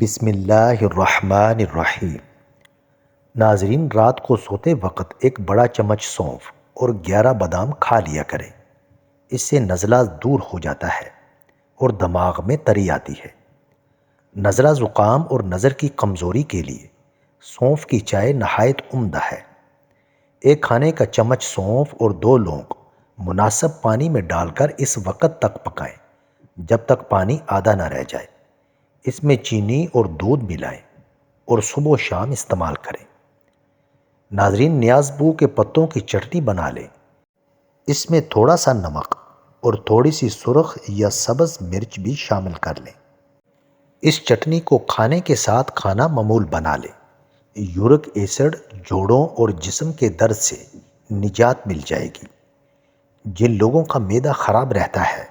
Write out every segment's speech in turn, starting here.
بسم اللہ الرحمن الرحیم۔ ناظرین، رات کو سوتے وقت ایک بڑا چمچ سونف اور 11 بادام کھا لیا کریں۔ اس سے نزلہ دور ہو جاتا ہے اور دماغ میں تری آتی ہے۔ نزلہ، زکام اور نظر کی کمزوری کے لیے سونف کی چائے نہایت عمدہ ہے۔ ایک کھانے کا چمچ سونف اور 2 لونگ مناسب پانی میں ڈال کر اس وقت تک پکائیں جب تک پانی آدھا نہ رہ جائے۔ اس میں چینی اور دودھ ملائیں اور صبح و شام استعمال کریں۔ ناظرین، نیاز بو کے پتوں کی چٹنی بنا لیں۔ اس میں تھوڑا سا نمک اور تھوڑی سی سرخ یا سبز مرچ بھی شامل کر لیں۔ اس چٹنی کو کھانے کے ساتھ کھانا معمول بنا لیں۔ یورک ایسڈ، جوڑوں اور جسم کے درد سے نجات مل جائے گی۔ جن لوگوں کا معدہ خراب رہتا ہے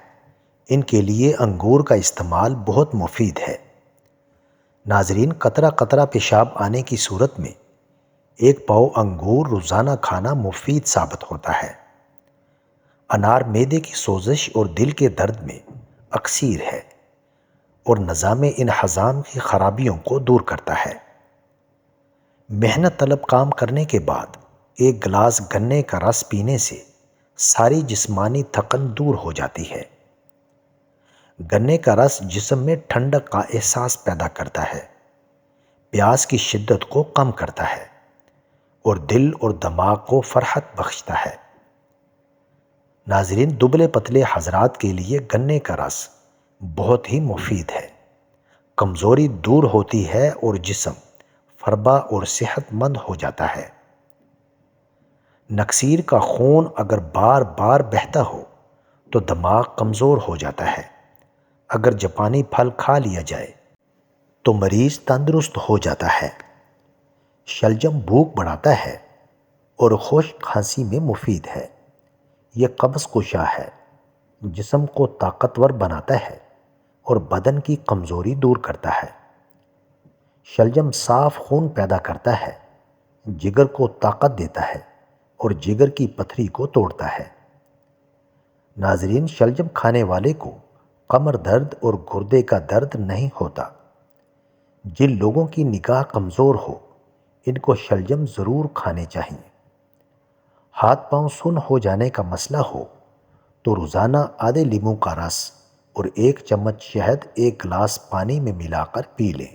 ان کے لیے انگور کا استعمال بہت مفید ہے۔ ناظرین، قطرہ قطرہ پیشاب آنے کی صورت میں 1 پاؤ انگور روزانہ کھانا مفید ثابت ہوتا ہے۔ انار معدے کی سوزش اور دل کے درد میں اکثیر ہے اور نظام انہضام کی خرابیوں کو دور کرتا ہے۔ محنت طلب کام کرنے کے بعد 1 گلاس گنے کا رس پینے سے ساری جسمانی تھکن دور ہو جاتی ہے۔ گنے کا رس جسم میں ٹھنڈک کا احساس پیدا کرتا ہے، پیاس کی شدت کو کم کرتا ہے اور دل اور دماغ کو فرحت بخشتا ہے۔ ناظرین، دبلے پتلے حضرات کے لیے گنے کا رس بہت ہی مفید ہے۔ کمزوری دور ہوتی ہے اور جسم فربا اور صحت مند ہو جاتا ہے۔ نکسیر کا خون اگر بار بار بہتا ہو تو دماغ کمزور ہو جاتا ہے۔ اگر جاپانی پھل کھا لیا جائے تو مریض تندرست ہو جاتا ہے۔ شلجم بھوک بڑھاتا ہے اور خشک کھانسی میں مفید ہے۔ یہ قبض کشا ہے، جسم کو طاقتور بناتا ہے اور بدن کی کمزوری دور کرتا ہے۔ شلجم صاف خون پیدا کرتا ہے، جگر کو طاقت دیتا ہے اور جگر کی پتھری کو توڑتا ہے۔ ناظرین، شلجم کھانے والے کو کمر درد اور گردے کا درد نہیں ہوتا۔ جن لوگوں کی نگاہ کمزور ہو ان کو شلجم ضرور کھانے چاہیے۔ ہاتھ پاؤں سن ہو جانے کا مسئلہ ہو تو روزانہ آدھے لیموں کا رس اور 1 چمچ شہد 1 گلاس پانی میں ملا کر پی لیں۔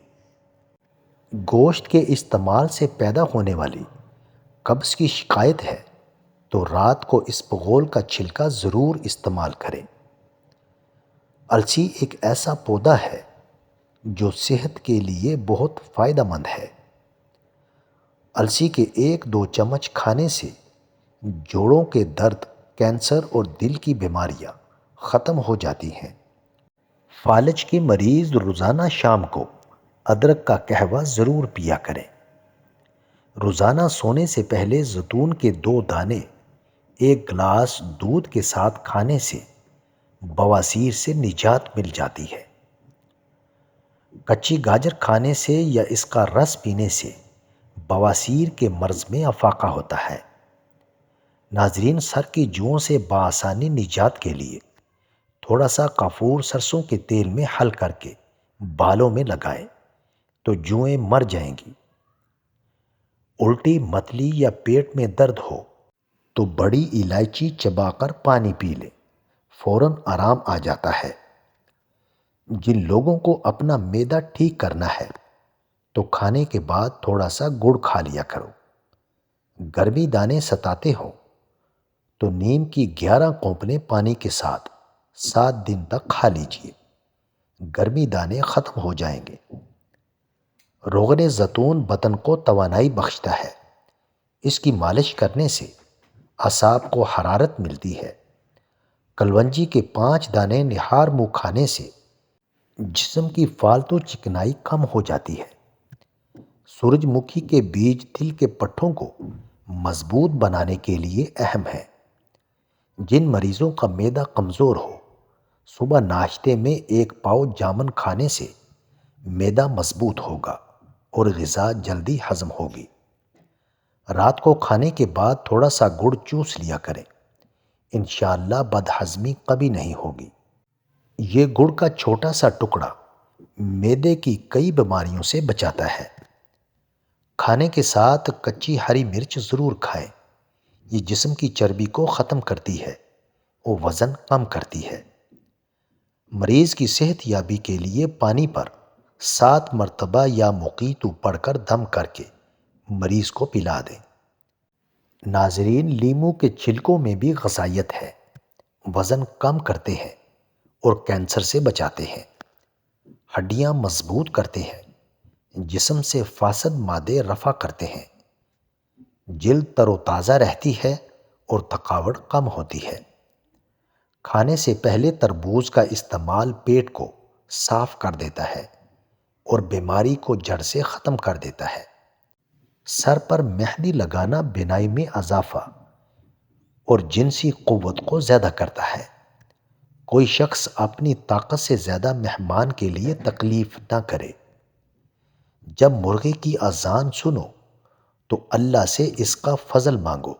گوشت کے استعمال سے پیدا ہونے والی قبض کی شکایت ہے تو رات کو اسبغول کا چھلکا ضرور استعمال کریں۔ السی ایک ایسا پودا ہے جو صحت کے لیے بہت فائدہ مند ہے۔ السی کے 1-2 چمچ کھانے سے جوڑوں کے درد، کینسر اور دل کی بیماریاں ختم ہو جاتی ہیں۔ فالج کے مریض روزانہ شام کو ادرک کا قہوہ ضرور پیا کریں۔ روزانہ سونے سے پہلے زیتون کے 2 دانے 1 گلاس دودھ کے ساتھ کھانے سے بواسیر سے نجات مل جاتی ہے۔ کچی گاجر کھانے سے یا اس کا رس پینے سے بواسیر کے مرض میں افاقہ ہوتا ہے۔ ناظرین، سر کی جوؤں سے بآسانی نجات کے لیے تھوڑا سا کافور سرسوں کے تیل میں حل کر کے بالوں میں لگائیں تو جوئیں مر جائیں گی۔ الٹی، متلی یا پیٹ میں درد ہو تو بڑی الائچی چبا کر پانی پی لیں، فوراً آرام آ جاتا ہے۔ جن لوگوں کو اپنا معدہ ٹھیک کرنا ہے تو کھانے کے بعد تھوڑا سا گڑ کھا لیا کرو۔ گرمی دانے ستاتے ہو تو نیم کی 11 کونپلیں پانی کے ساتھ 7 دن تک کھا لیجئے، گرمی دانے ختم ہو جائیں گے۔ روغن زیتون بدن کو توانائی بخشتا ہے۔ اس کی مالش کرنے سے اعصاب کو حرارت ملتی ہے۔ کلونجی کے 5 دانے نہار منہ کھانے سے جسم کی فالتو چکنائی کم ہو جاتی ہے۔ سورج مکھی کے بیج دل کے پٹھوں کو مضبوط بنانے کے لیے اہم ہے۔ جن مریضوں کا معدہ کمزور ہو صبح ناشتے میں 1 پاؤ جامن کھانے سے معدہ مضبوط ہوگا اور غذا جلدی ہضم ہوگی۔ رات کو کھانے کے بعد تھوڑا سا گڑ چوس لیا کریں، انشاءاللہ بد ہضمی کبھی نہیں ہوگی۔ یہ گڑ کا چھوٹا سا ٹکڑا معدے کی کئی بیماریوں سے بچاتا ہے۔ کھانے کے ساتھ کچی ہری مرچ ضرور کھائیں۔ یہ جسم کی چربی کو ختم کرتی ہے اور وزن کم کرتی ہے۔ مریض کی صحت یابی کے لیے پانی پر 7 مرتبہ یا مقیتو پڑھ کر دم کر کے مریض کو پلا دیں۔ ناظرین، لیمو کے چھلکوں میں بھی غذائیت ہے۔ وزن کم کرتے ہیں اور کینسر سے بچاتے ہیں۔ ہڈیاں مضبوط کرتے ہیں۔ جسم سے فاسد مادے رفع کرتے ہیں۔ جلد تر و تازہ رہتی ہے اور تھکاوٹ کم ہوتی ہے۔ کھانے سے پہلے تربوز کا استعمال پیٹ کو صاف کر دیتا ہے اور بیماری کو جڑ سے ختم کر دیتا ہے۔ سر پر مہندی لگانا بینائی میں اضافہ اور جنسی قوت کو زیادہ کرتا ہے۔ کوئی شخص اپنی طاقت سے زیادہ مہمان کے لیے تکلیف نہ کرے۔ جب مرغے کی اذان سنو تو اللہ سے اس کا فضل مانگو،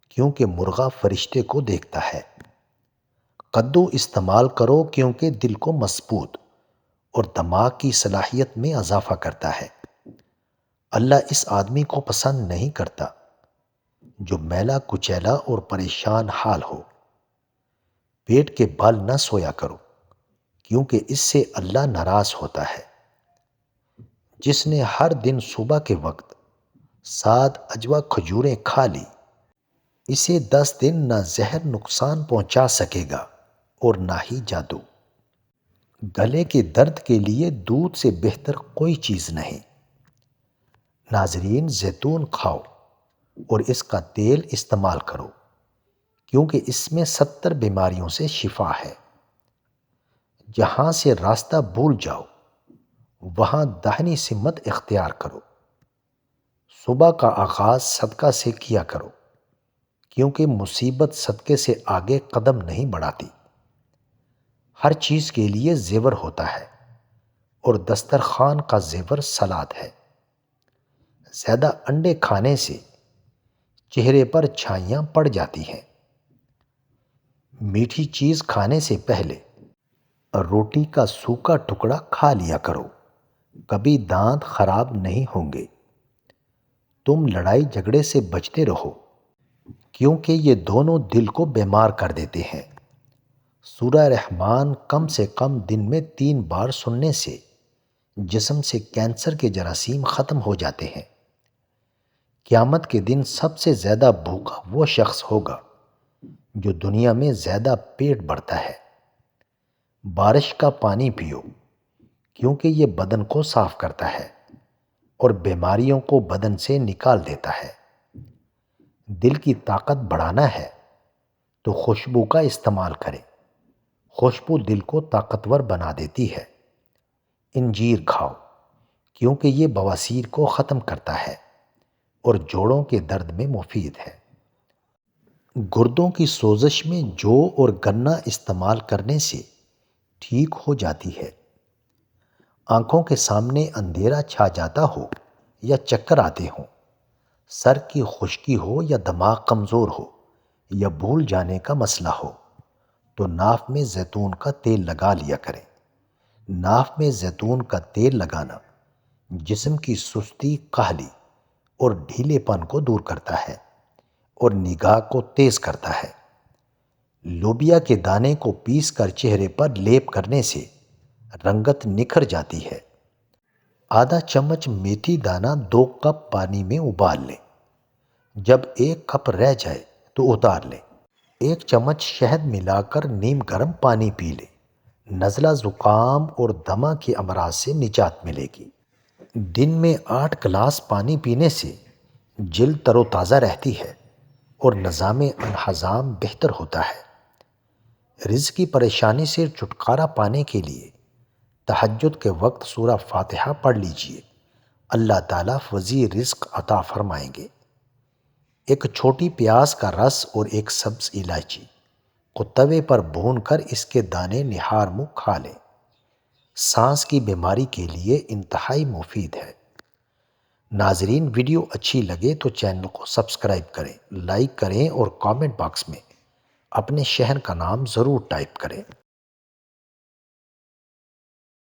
کیونکہ مرغا فرشتے کو دیکھتا ہے۔ کدو استعمال کرو کیونکہ دل کو مضبوط اور دماغ کی صلاحیت میں اضافہ کرتا ہے۔ اللہ اس آدمی کو پسند نہیں کرتا جو میلا کچیلا اور پریشان حال ہو۔ پیٹ کے بل نہ سویا کرو کیونکہ اس سے اللہ ناراض ہوتا ہے۔ جس نے ہر دن صبح کے وقت 7 اجوا کھجوریں کھا لی، اسے 10 دن نہ زہر نقصان پہنچا سکے گا اور نہ ہی جادو۔ گلے کے درد کے لیے دودھ سے بہتر کوئی چیز نہیں۔ ناظرین، زیتون کھاؤ اور اس کا تیل استعمال کرو کیونکہ اس میں 70 بیماریوں سے شفا ہے۔ جہاں سے راستہ بھول جاؤ وہاں داہنی سمت اختیار کرو۔ صبح کا آغاز صدقہ سے کیا کرو کیونکہ مصیبت صدقے سے آگے قدم نہیں بڑھاتی۔ ہر چیز کے لیے زیور ہوتا ہے اور دسترخوان کا زیور سلاد ہے۔ زیادہ انڈے کھانے سے چہرے پر چھائیاں پڑ جاتی ہیں۔ میٹھی چیز کھانے سے پہلے روٹی کا سوکھا ٹکڑا کھا لیا کرو، کبھی دانت خراب نہیں ہوں گے۔ تم لڑائی جھگڑے سے بچتے رہو کیونکہ یہ دونوں دل کو بیمار کر دیتے ہیں۔ سورہ رحمان کم سے کم دن میں 3 بار سننے سے جسم سے کینسر کے جراثیم ختم ہو جاتے ہیں۔ قیامت کے دن سب سے زیادہ بھوکا وہ شخص ہوگا جو دنیا میں زیادہ پیٹ بھرتا ہے۔ بارش کا پانی پیو کیونکہ یہ بدن کو صاف کرتا ہے اور بیماریوں کو بدن سے نکال دیتا ہے۔ دل کی طاقت بڑھانا ہے تو خوشبو کا استعمال کریں۔ خوشبو دل کو طاقتور بنا دیتی ہے۔ انجیر کھاؤ کیونکہ یہ بواسیر کو ختم کرتا ہے اور جوڑوں کے درد میں مفید ہے۔ گردوں کی سوزش میں جو اور گنا استعمال کرنے سے ٹھیک ہو جاتی ہے۔ آنکھوں کے سامنے اندھیرا چھا جاتا ہو یا چکر آتے ہوں، سر کی خشکی ہو یا دماغ کمزور ہو یا بھول جانے کا مسئلہ ہو تو ناف میں زیتون کا تیل لگا لیا کریں۔ ناف میں زیتون کا تیل لگانا جسم کی سستی، کاہلی اور ڈھیلے پن کو دور کرتا ہے اور نگاہ کو تیز کرتا ہے۔ لوبیا کے دانے کو پیس کر چہرے پر لیپ کرنے سے رنگت نکھر جاتی ہے۔ آدھا چمچ میتھی دانہ 2 کپ پانی میں ابال لیں۔ جب 1 کپ رہ جائے تو اتار لیں۔ 1 چمچ شہد ملا کر نیم گرم پانی پی لیں۔ نزلہ، زکام اور دمہ کے امراض سے نجات ملے گی۔ دن میں 8 گلاس پانی پینے سے جلد تر و تازہ رہتی ہے اور نظام انہضام بہتر ہوتا ہے۔ رزق کی پریشانی سے چھٹکارا پانے کے لیے تہجد کے وقت سورہ فاتحہ پڑھ لیجئے، اللہ تعالیٰ وسیع رزق عطا فرمائیں گے۔ ایک چھوٹی پیاز کا رس اور 1 سبز الائچی کو توے پر بھون کر اس کے دانے نہار منہ کھا لیں۔ سانس کی بیماری کے لیے انتہائی مفید ہے۔ ناظرین، ویڈیو اچھی لگے تو چینل کو سبسکرائب کریں، لائک کریں اور کامنٹ باکس میں اپنے شہر کا نام ضرور ٹائپ کریں۔